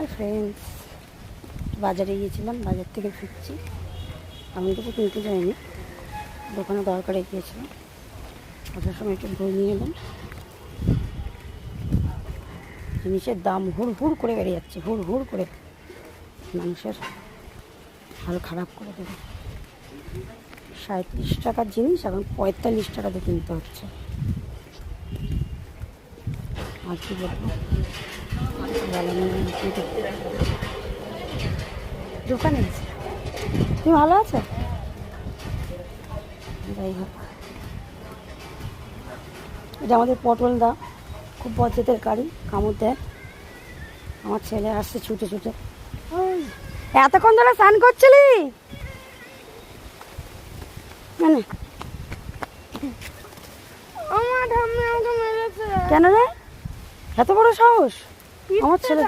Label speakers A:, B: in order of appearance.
A: Hi friends, বাজারে গিয়েছিলাম, বাজার থেকে ফিরছি। আমি তো কিনতে যাইনি, দোকানে দরকারে গিয়েছিলাম। আসার সময় একটু বই নিয়ে এলাম। জিনিসের দাম হুড় হুড় করে বেড়ে যাচ্ছে, হুড় হুড় করে। মানুষের হাল খারাপ করে দেবে। 37 টাকার জিনিস এখন 45 টাকাতে কিনতে হচ্ছে। আর কি বলবো, দোকানে গেছি। তুমি ভালো আছো? যাই হোক, এটা আমাদের পটল দা, খুব বজ্জাতের গাড়ি, কামড় দেয়। আমার ছেলে আসছে ছুটে ছুটে। এতক্ষণ ধরে স্নান করছিলি মানে? কেন রে, এত বড় সাহস আমার ছেলে?